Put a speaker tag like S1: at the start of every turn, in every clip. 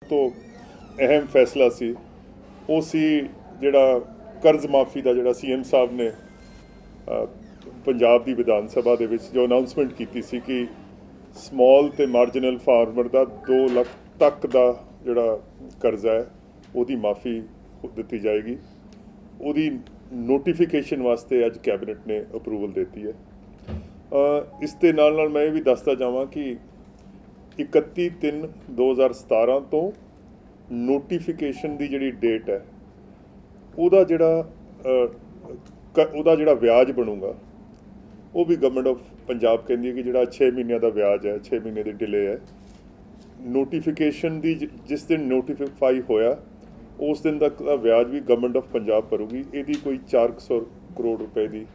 S1: ਤੋਂ ਅਹਿਮ ਫੈਸਲਾ ਸੀ ਉਹ ਸੀ ਜਿਹੜਾ ਕਰਜ਼ ਮਾਫੀ ਦਾ ਜਿਹੜਾ ਸੀਐਮ ਸਾਹਿਬ ਨੇ ਪੰਜਾਬ ਦੀ ਵਿਧਾਨ ਸਭਾ ਦੇ ਵਿੱਚ ਜੋ ਅਨਾਉਂਸਮੈਂਟ ਕੀਤੀ ਸੀ ਕਿ ਸਮਾਲ ਤੇ ਮਾਰਜਨਲ ਫਾਰਮਰ ਦਾ 2 ਲੱਖ ਤੱਕ ਦਾ ਜਿਹੜਾ ਕਰਜ਼ਾ ਹੈ ਉਹਦੀ ਮਾਫੀ ਦਿੱਤੀ ਜਾਏਗੀ। ਉਹਦੀ ਨੋਟੀਫਿਕੇਸ਼ਨ ਵਾਸਤੇ ਅੱਜ ਕੈਬਨਿਟ ਨੇ ਅਪਰੂਵਲ ਦਿੱਤੀ ਹੈ। ਇਸ ਦੇ ਨਾਲ ਮੈਂ ਇਹ ਵੀ ਦੱਸਦਾ ਜਾਵਾਂ ਕਿ 31/3/2017 ਤੋਂ ਨੋਟੀਫਿਕੇਸ਼ਨ ਦੀ ਜਿਹੜੀ ਡੇਟ ਹੈ ਉਹਦਾ ਜਿਹੜਾ ਵਿਆਜ ਬਣੂਗਾ ਉਹ ਵੀ ਗਵਰਨਮੈਂਟ ਆਫ ਪੰਜਾਬ ਕਹਿੰਦੀ ਹੈ ਕਿ ਜਿਹੜਾ 6 ਮਹੀਨਿਆਂ ਦਾ ਵਿਆਜ ਹੈ 6 ਮਹੀਨੇ ਦੀ ਡਿਲੇ ਹੈ ਨੋਟੀਫਿਕੇਸ਼ਨ ਦੀ ਜਿਸ ਦਿਨ ਨੋਟੀਫਾਈ ਹੋਇਆ ਉਸ ਦਿਨ ਤੱਕ ਦਾ ਵਿਆਜ ਵੀ ਗਵਰਨਮੈਂਟ ਆਫ ਪੰਜਾਬ ਭਰੂਗੀ। ਇਹਦੀ ਕੋਈ 400 ਕਰੋੜ ਰੁਪਏ ਦੀ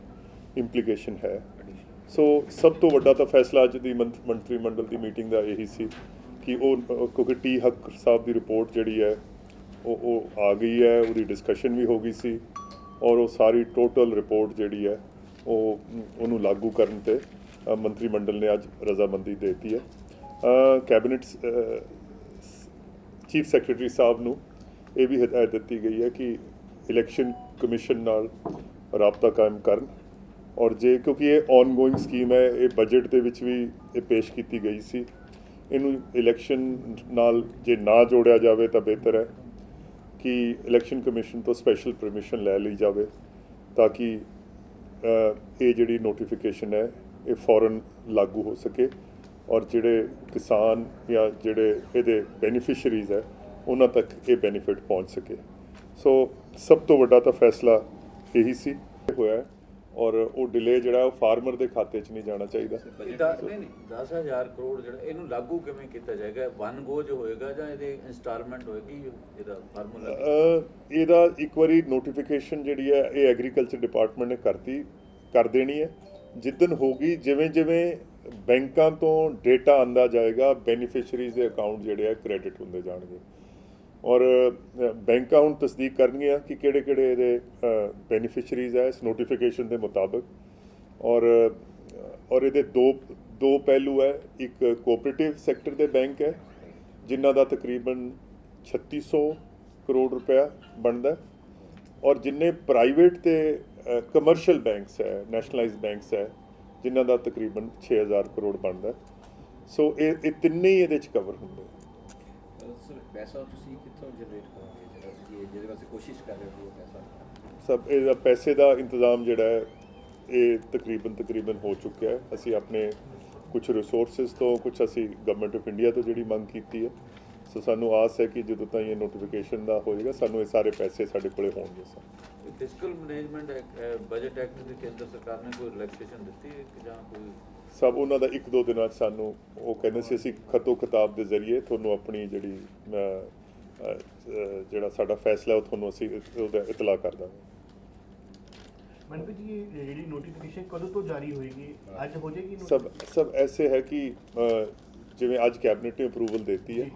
S1: ਇੰਪਲੀਕੇਸ਼ਨ ਹੈ। ਸੋ ਸਭ ਤੋਂ ਵੱਡਾ ਤਾਂ ਫੈਸਲਾ ਅੱਜ ਦੀ ਮੰਤਰੀ ਮੰਡਲ ਦੀ ਮੀਟਿੰਗ ਦਾ ਇਹੀ ਸੀ ਕਿ ਉਹ ਕਿਉਂਕਿ ਟੀ ਹੱਕ ਸਾਹਿਬ ਦੀ ਰਿਪੋਰਟ ਜਿਹੜੀ ਹੈ ਉਹ ਆ ਗਈ ਹੈ, ਉਹਦੀ ਡਿਸਕਸ਼ਨ ਵੀ ਹੋ ਗਈ ਸੀ ਔਰ ਉਹ ਸਾਰੀ ਟੋਟਲ ਰਿਪੋਰਟ ਜਿਹੜੀ ਹੈ ਉਹਨੂੰ ਲਾਗੂ ਕਰਨ 'ਤੇ ਮੰਤਰੀ ਮੰਡਲ ਨੇ ਅੱਜ ਰਜ਼ਾਮੰਦੀ ਦੇ ਦਿੱਤੀ ਹੈ। ਕੈਬਨਿਟ ਚੀਫ ਸੈਕਟਰੀ ਸਾਹਿਬ ਨੂੰ ਇਹ ਵੀ ਹਦਾਇਤ ਦਿੱਤੀ ਗਈ ਹੈ ਕਿ ਇਲੈਕਸ਼ਨ ਕਮਿਸ਼ਨ ਨਾਲ ਰਾਬਤਾ ਕਾਇਮ ਕਰਨ ਔਰ ਕਿਉਂਕਿ ਇਹ ਔਨਗੋਇੰਗ ਸਕੀਮ ਹੈ, ਇਹ ਬਜਟ ਦੇ ਵਿੱਚ ਵੀ ਇਹ ਪੇਸ਼ ਕੀਤੀ ਗਈ ਸੀ, ਇਹਨੂੰ ਇਲੈਕਸ਼ਨ ਨਾਲ ਜੇ ਨਾ ਜੋੜਿਆ ਜਾਵੇ ਤਾਂ ਬਿਹਤਰ ਹੈ ਕਿ ਇਲੈਕਸ਼ਨ ਕਮਿਸ਼ਨ ਤੋਂ ਸਪੈਸ਼ਲ ਪਰਮਿਸ਼ਨ ਲੈ ਲਈ ਜਾਵੇ ਤਾਂ ਕਿ ਇਹ ਜਿਹੜੀ ਨੋਟੀਫਿਕੇਸ਼ਨ ਹੈ ਇਹ ਫੌਰਨ ਲਾਗੂ ਹੋ ਸਕੇ ਔਰ ਜਿਹੜੇ ਕਿਸਾਨ ਜਾਂ ਜਿਹੜੇ ਇਹਦੇ ਬੈਨੀਫੀਸ਼ੀਅਰੀਜ਼ ਹੈ ਉਹਨਾਂ ਤੱਕ ਇਹ ਬੈਨੀਫਿਟ ਪਹੁੰਚ ਸਕੇ। ਸੋ ਸਭ ਤੋਂ ਵੱਡਾ ਤਾਂ ਫੈਸਲਾ ਇਹੀ ਸੀ ਹੋਇਆ ਔਰ ਉਹ ਡਿਲੇ ਜਿਹੜਾ ਉਹ ਫਾਰਮਰ ਦੇ ਖਾਤੇ 'ਚ ਨਹੀਂ ਜਾਣਾ ਚਾਹੀਦਾ।
S2: ਨਹੀਂ 10,000 ਕਰੋੜ ਜਿਹੜਾ ਇਹਨੂੰ ਲਾਗੂ ਕਿਵੇਂ ਕੀਤਾ ਜਾਏਗਾ? ਵਨ ਗੋ ਜੋ ਹੋਏਗਾ ਜਾਂ ਇਹਦੇ ਇੰਸਟਾਲਮੈਂਟ ਹੋਏਗੀ? ਇਹਦਾ ਫਾਰਮੂਲਾ
S1: ਇਹਦਾ ਇੱਕ ਵਾਰੀ ਨੋਟੀਫਿਕੇਸ਼ਨ ਜਿਹੜੀ ਹੈ ਇਹ ਐਗਰੀਕਲਚਰ ਡਿਪਾਰਟਮੈਂਟ ਨੇ ਕਰ ਦੇਣੀ ਹੈ। ਜਿੱਦਣ ਹੋਗੀ ਜਿਵੇਂ ਬੈਂਕਾਂ ਤੋਂ ਡੇਟਾ ਆਉਂਦਾ ਜਾਏਗਾ ਬੈਨੀਫੀਸ਼ੀਅਰੀਜ਼ ਦੇ ਅਕਾਊਂਟ ਜਿਹੜੇ ਆ ਕ੍ਰੈਡਿਟ ਹੁੰਦੇ ਜਾਣਗੇ ਔਰ ਬੈਂਕਾਂ ਹੁਣ ਤਸਦੀਕ ਕਰਨਗੀਆਂ ਕਿ ਕਿਹੜੇ ਇਹਦੇ ਬੈਨੀਫੀਸ਼ੀਅਰੀਜ਼ ਹੈ ਇਸ ਨੋਟੀਫਿਕੇਸ਼ਨ ਦੇ ਮੁਤਾਬਕ ਔਰ ਇਹਦੇ ਦੋ ਪਹਿਲੂ ਹੈ। ਇੱਕ ਕੋਆਪਰੇਟਿਵ ਸੈਕਟਰ ਦੇ ਬੈਂਕ ਹੈ ਜਿਨ੍ਹਾਂ ਦਾ ਤਕਰੀਬਨ 3600 ਕਰੋੜ ਰੁਪਇਆ ਬਣਦਾ ਔਰ ਜਿੰਨੇ ਪ੍ਰਾਈਵੇਟ ਤੇ ਕਮਰਸ਼ੀਅਲ ਬੈਂਕਸ ਹੈ ਨੈਸ਼ਨਲਾਈਜ਼ਡ ਬੈਂਕਸ ਹੈ ਜਿਨ੍ਹਾਂ ਦਾ ਤਕਰੀਬਨ 6000 ਕਰੋੜ ਬਣਦਾ। ਸੋ ਇਹ ਤਿੰਨੇ ਹੀ ਇਹਦੇ 'ਚ ਕਵਰ ਹੁੰਦੇ।
S2: ਸਰ ਪੈਸਾ ਤੁਸੀਂ ਕਿੱਥੋਂ ਜਨਰੇਟ ਕਰੋਗੇ ਜਿਹਦੇ ਵਾਸਤੇ ਕੋਸ਼ਿਸ਼ ਕਰ ਰਹੇ ਹੋ ਪੈਸਾ?
S1: ਸਭ ਇਹਦਾ ਪੈਸੇ ਦਾ ਇੰਤਜ਼ਾਮ ਜਿਹੜਾ ਹੈ ਇਹ ਤਕਰੀਬਨ ਹੋ ਚੁੱਕਿਆ ਹੈ। ਅਸੀਂ ਆਪਣੇ ਕੁਝ ਰਿਸੋਰਸਿਸ ਤੋਂ ਕੁਝ ਅਸੀਂ ਗਵਰਨਮੈਂਟ ਆਫ ਇੰਡੀਆ ਤੋਂ ਜਿਹੜੀ ਮੰਗ ਕੀਤੀ ਹੈ। ਸੋ ਸਾਨੂੰ ਆਸ ਹੈ ਕਿ ਜਦੋਂ ਤਾਈਂ ਇਹ ਨੋਟੀਫਿਕੇਸ਼ਨ ਦਾ ਹੋਏਗਾ ਸਾਨੂੰ ਇਹ ਸਾਰੇ ਪੈਸੇ ਸਾਡੇ ਕੋਲੇ ਹੋਣਗੇ। Sir
S2: fiscal management budget act ਦੀ ਕੇਂਦਰ ਸਰਕਾਰ ਨੇ ਕੋਈ ਰਿਲੈਕਸੇਸ਼ਨ ਦਿੱਤੀ ਹੈ ਕਿ ਜਾਂ ਕੋਈ
S1: ਸਭ ਉਹਨਾਂ ਦਾ 1-2 ਦਿਨਾਂ 'ਚ ਸਾਨੂੰ ਉਹ ਕਹਿੰਦੇ ਸੀ ਅਸੀਂ ਖਤੋ ਖਿਤਾਬ ਦੇ ਜ਼ਰੀਏ ਤੁਹਾਨੂੰ ਆਪਣੀ ਜਿਹੜੀ ਜਿਹੜਾ ਸਾਡਾ ਫੈਸਲਾ ਉਹ ਤੁਹਾਨੂੰ ਅਸੀਂ ਉਹਦਾ ਇਤਲਾਹ ਕਰ ਦਾਂਗੇ।
S3: ਮਨਪ੍ਰੀਤ ਜੀ ਜਿਹੜੀ ਨੋਟੀਫਿਕੇਸ਼ਨ ਕਦੋਂ ਤੋਂ ਜਾਰੀ ਹੋਏਗੀ? ਅੱਜ ਹੋ ਜਾਏਗੀ?
S1: ਸਭ ਐਸੇ ਹੈ ਕਿ ਜਿਵੇਂ ਅੱਜ ਕੈਬਨਿਟ ਨੇ ਅਪਰੂਵਲ ਦਿੱਤੀ ਹੈ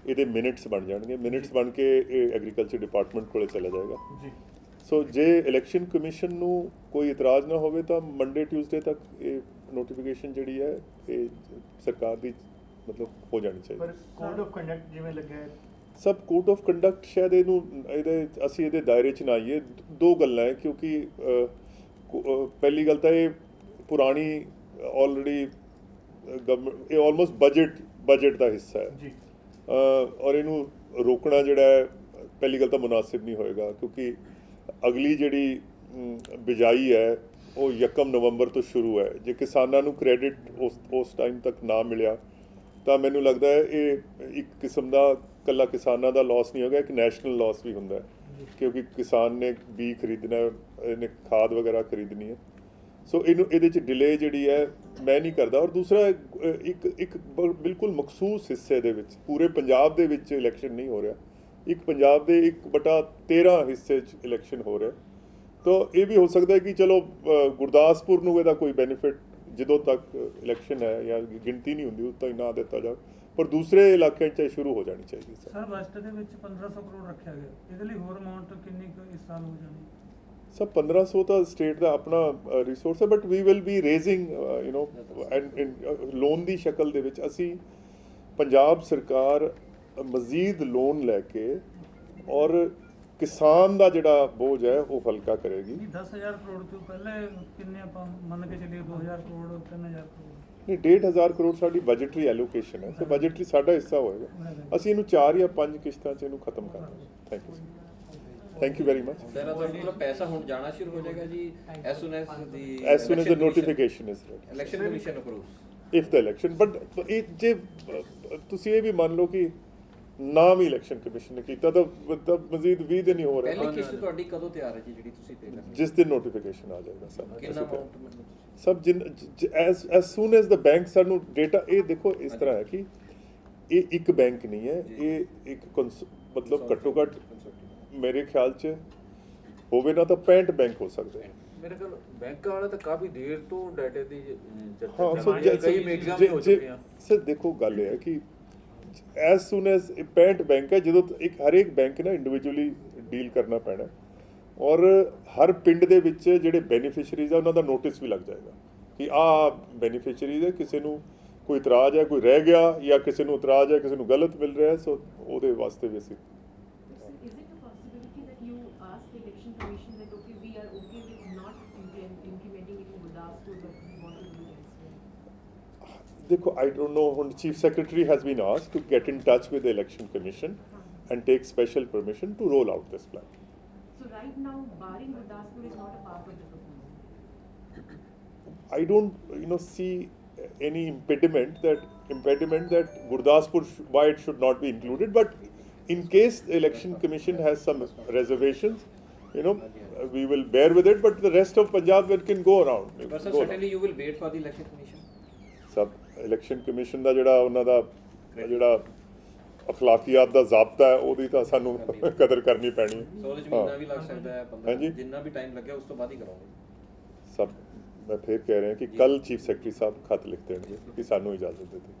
S1: ਇਹਦੇ ਮਿੰਟਸ ਬਣ ਜਾਣਗੇ। ਮਿੰਟਸ ਬਣ ਕੇ ਇਹ ਐਗਰੀਕਲਚਰ ਡਿਪਾਰਟਮੈਂਟ ਕੋਲੇ ਚਲਾ ਜਾਏਗਾ ਜੀ। ਸੋ ਜੇ ਇਲੈਕਸ਼ਨ ਕਮਿਸ਼ਨ ਨੂੰ ਕੋਈ ਇਤਰਾਜ਼ ਨਾ ਹੋਵੇ ਤਾਂ ਮੰਡੇ ਟਿਊਜ਼ਡੇ ਤੱਕ ਇਹ ਨੋਟੀਫਿਕੇਸ਼ਨ ਜਿਹੜੀ ਹੈ ਇਹ ਸਰਕਾਰ ਦੀ ਮਤਲਬ ਹੋ ਜਾਣੀ ਚਾਹੀਦੀ।
S3: ਪਰ ਕੋਡ ਆਫ ਕੰਡਕਟ ਜਿਵੇਂ ਲੱਗਿਆ ਹੈ
S1: ਸਭ ਕੋਡ ਆਫ ਕੰਡਕਟ ਸ਼ਾਇਦ ਅਸੀਂ ਇਹਦੇ ਦਾਇਰੇ 'ਚ ਨਾ ਆਈਏ। ਦੋ ਗੱਲਾਂ ਹੈ ਕਿਉਂਕਿ ਪਹਿਲੀ ਗੱਲ ਤਾਂ ਇਹ ਪੁਰਾਣੀ ਆਲਰੇਡੀ ਗਵਰਨਮੈਂਟ ਇਹ ਆਲਮੋਸਟ ਬਜਟ ਦਾ ਹਿੱਸਾ ਹੈ ਜੀ ਔਰ ਇਹਨੂੰ ਰੋਕਣਾ ਜਿਹੜਾ ਹੈ ਪਹਿਲੀ ਗੱਲ ਤਾਂ ਮੁਨਾਸਿਬ ਨਹੀਂ ਹੋਏਗਾ ਕਿਉਂਕਿ ਅਗਲੀ ਜਿਹੜੀ ਬਿਜਾਈ ਹੈ ਉਹ 1 ਨਵੰਬਰ ਤੋਂ ਸ਼ੁਰੂ ਹੈ। ਜੇ ਕਿਸਾਨਾਂ ਨੂੰ ਕ੍ਰੈਡਿਟ ਉਸ ਟਾਈਮ ਤੱਕ ਨਾ ਮਿਲਿਆ ਤਾਂ ਮੈਨੂੰ ਲੱਗਦਾ ਹੈ ਇਹ ਇੱਕ ਕਿਸਮ ਦਾ ਇਕੱਲਾ ਕਿਸਾਨਾਂ ਦਾ ਲਾਸ ਨਹੀਂ ਹੋਗਾ, ਇੱਕ ਨੈਸ਼ਨਲ ਲਾਸ ਵੀ ਹੁੰਦਾ ਹੈ ਕਿਉਂਕਿ ਕਿਸਾਨ ਨੇ ਬੀ ਖਰੀਦਣਾ ਇਹਨੇ ਖਾਦ ਵਗੈਰਾ ਖਰੀਦਣੀ ਹੈ। ਸੋ ਇਹਦੇ 'ਚ ਡਿਲੇ ਜਿਹੜੀ ਹੈ ਮੈਂ ਨਹੀਂ ਕਰਦਾ ਔਰ ਦੂਸਰਾ ਇੱਕ ਬਿਲਕੁਲ ਮਖਸੂਸ ਹਿੱਸੇ ਦੇ ਵਿੱਚ ਪੂਰੇ ਪੰਜਾਬ ਦੇ ਵਿੱਚ ਇਲੈਕਸ਼ਨ ਨਹੀਂ ਹੋ ਰਿਹਾ, ਇੱਕ ਪੰਜਾਬ ਦੇ 1/13 ਹਿੱਸੇ 'ਚ ਇਲੈਕਸ਼ਨ ਹੋ ਰਿਹਾ। ਤਾਂ ਇਹ ਵੀ ਹੋ ਸਕਦਾ ਹੈ ਕਿ ਚਲੋ ਗੁਰਦਾਸਪੁਰ ਨੂੰ ਇਹਦਾ ਕੋਈ ਬੈਨੀਫਿਟ ਜਦੋਂ ਤੱਕ ਇਲੈਕਸ਼ਨ ਹੈ ਜਾਂ ਗਿਣਤੀ ਨਹੀਂ ਹੁੰਦੀ ਉਦੋਂ ਤੱਕ ਨਾ ਦਿੱਤਾ ਜਾਵੇ ਪਰ ਦੂਸਰੇ ਇਲਾਕਿਆਂ 'ਚ ਸ਼ੁਰੂ ਹੋ ਜਾਣੀ ਚਾਹੀਦੀ।
S4: ਸਰ ਬਜਟ ਦੇ ਵਿੱਚ 1500 ਕਰੋੜ ਰੱਖਿਆ ਗਿਆ, ਇਹਦੇ ਲਈ ਹੋਰ ਅਮਾਉਂਟ ਕਿੰਨੀ ਕੁ ਇਸ ਸਾਲ ਹੋ ਜਾਣੀ?
S1: ਸਰ 1500 ਤਾਂ ਸਟੇਟ ਦਾ ਆਪਣਾ ਰਿਸੋਰਸ ਹੈ but we will be raising loan ਦੀ ਸ਼ਕਲ ਦੇ ਵਿੱਚ ਅਸੀਂ ਪੰਜਾਬ ਸਰਕਾਰ ਮਜ਼ੀਦ ਲੋਨ ਲੈ ਕੇ ਔਰ ਕਿਸਾਨ ਦਾ ਜਿਹੜਾ ਬੋਝ ਹੈ ਉਹ ਹਲਕਾ ਕਰੇਗੀ।
S4: ਨਹੀਂ 10000 ਕਰੋੜ ਤੋਂ ਪਹਿਲੇ ਕਿੰਨੇ ਆਪਾਂ ਮੰਨ ਕੇ ਚੱਲੀਏ 2000 ਕਰੋੜ 3000 ਕਰੋੜ
S1: ਨਹੀਂ 1.5 ਕਰੋੜ ਸਾਡੀ ਬਜਟਰੀ ਐਲੋਕੇਸ਼ਨ ਹੈ, ਤੇ ਬਜਟਰੀ ਸਾਡਾ ਹਿੱਸਾ ਹੋਏਗਾ। ਅਸੀਂ ਇਹਨੂੰ 4 ਜਾਂ 5 ਕਿਸ਼ਤਾਂ 'ਚ ਇਹਨੂੰ ਖਤਮ ਕਰ ਦਾਂਗੇ। Thank you very much.
S5: Then ਤੁਹਾਡੇ ਕੋਲ ਪੈਸਾ ਹੁਣ ਜਾਣਾ ਸ਼ੁਰੂ ਹੋ ਜਾਏਗਾ ਜੀ as soon as
S1: As soon as the notification is ready.
S5: election commission approves.
S1: If the election, but ਇਹ ਜੇ ਤੁਸੀਂ ਇਹ ਵੀ ਮੰਨ ਲਓ ਕਿ ਨਾਮ ਹੀ ਇਲੈਕਸ਼ਨ ਕਮਿਸ਼ਨ ਨੇ ਕੀਤਾ ਤਾਂ ਮਜ਼ੀਦ 20 ਦਿਨ ਹੀ ਹੋ ਰਹੇ
S5: ਪਹਿਲੀ ਕਿਸ਼ਤ ਤੁਹਾਡੀ ਕਦੋਂ ਤਿਆਰ ਹੈ ਜੀ ਜਿਹੜੀ ਤੁਸੀਂ ਪੇ ਕਰਨੀ
S1: ਜਿਸ ਦਿਨ ਨੋਟੀਫਿਕੇਸ਼ਨ ਆ ਜਾਏਗਾ ਸਭ
S5: ਕਿੰਨਾ ਅਮਾਉਂਟ ਮਤਲਬ
S1: ਸਭ as soon as the bank ਸਾਨੂੰ ਡੇਟਾ ਇਹ ਦੇਖੋ ਇਸ ਤਰ੍ਹਾਂ ਹੈ ਕਿ ਇਹ ਇੱਕ ਬੈਂਕ ਨਹੀਂ ਹੈ, ਇਹ ਇੱਕ ਮਤਲਬ ਘੱਟੋ ਘੱਟ ਮੇਰੇ ਖਿਆਲ 'ਚ ਹੋਵੇ ਨਾ ਤਾਂ 65 ਬੈਂਕ ਹੋ ਸਕਦੇ ਹਨ।
S2: ਮੇਰੇ ਕੋਲ ਬੈਂਕਾਂ ਵਾਲੇ ਤਾਂ ਕਾਫੀ ਦੇਰ ਤੋਂ ਡਾਟੇ ਦੀ
S1: ਹਾਂ
S2: ਕਈ ਮੀਟਿੰਗਾਂ ਵੀ ਹੋ ਚੁੱਕੀਆਂ।
S1: ਸਰ ਦੇਖੋ ਗੱਲ ਇਹ ਹੈ ਕਿ as soon as ਇਹ 65 ਬੈਂਕ ਹੈ, ਜਦੋਂ ਇੱਕ ਹਰੇਕ ਬੈਂਕ ਨਾ ਇੰਡੀਵਿਜੂਅਲੀ ਡੀਲ ਕਰਨਾ ਪੈਣਾ ਔਰ ਹਰ ਪਿੰਡ ਦੇ ਵਿੱਚ ਜਿਹੜੇ ਬੈਨੀਫੀਸ਼ੀਅਰੀਜ਼ ਆ ਉਹਨਾਂ ਦਾ ਨੋਟਿਸ ਵੀ ਲੱਗ ਜਾਏਗਾ ਕਿ ਆਹ ਬੈਨੀਫੀਸ਼ੀਅਰੀਜ਼ ਹੈ, ਕਿਸੇ ਨੂੰ ਕੋਈ ਇਤਰਾਜ਼ ਹੈ, ਕੋਈ ਰਹਿ ਗਿਆ ਜਾਂ ਕਿਸੇ ਨੂੰ ਇਤਰਾਜ਼ ਹੈ, ਕਿਸੇ ਨੂੰ ਗਲਤ ਮਿਲ ਰਿਹਾ, ਸੋ ਉਹਦੇ ਵਾਸਤੇ ਵੀ ਅਸੀਂ
S6: Is it a possibility that you ask the election commission that okay, we are okay with not implementing it in Gurdaspur, but we want to do it elsewhere?
S1: ਦੇਖੋ I don't know, ਹੁਣ chief secretary has been asked to get in touch with the election commission and take special permission to roll out this plan.
S6: So right now, barring Gurdaspur is not a part of the proposal.
S1: I don't see any impediment that Gurdaspur why it should not be included, but in case the election commission has some reservations, we will bear with it, but the rest of Punjab can go around.
S5: but sir
S1: go
S5: certainly you will wait for the election commission.
S1: ਸਭ election commission ਦਾ ਜਿਹੜਾ ਉਹਨਾਂ ਦਾ ਜਿਹੜਾ ਅਖਲਾਕੀਆਤ ਦਾ ਜ਼ਾਬਤਾ ਹੈ ਉਹਦੀ ਤਾਂ ਸਾਨੂੰ ਕਦਰ ਕਰਨੀ ਪੈਣੀ ਹੈ।
S5: ਸੋ ਉਹਦੇ ਚ ਮਹੀਨਾ ਵੀ ਲੱਗ ਸਕਦਾ ਹੈ,
S1: ਹਾਂਜੀ।
S5: 15 ਜਿੰਨਾ ਵੀ ਟਾਈਮ ਲੱਗਿਆ ਉਸ ਤੋਂ ਬਾਅਦ ਹੀ ਕਰਾਂਗੇ।
S1: ਸਭ ਮੈਂ ਫਿਰ ਕਹਿ ਰਿਹਾ ਕਿ ਕੱਲ ਚੀਫ ਸੈਕਟਰੀ ਸਾਹਿਬ ਖਤ ਲਿਖ ਦੇਣਗੇ ਕਿ ਸਾਨੂੰ ਇਜਾਜ਼ਤ ਦੇ ਦਿਓ।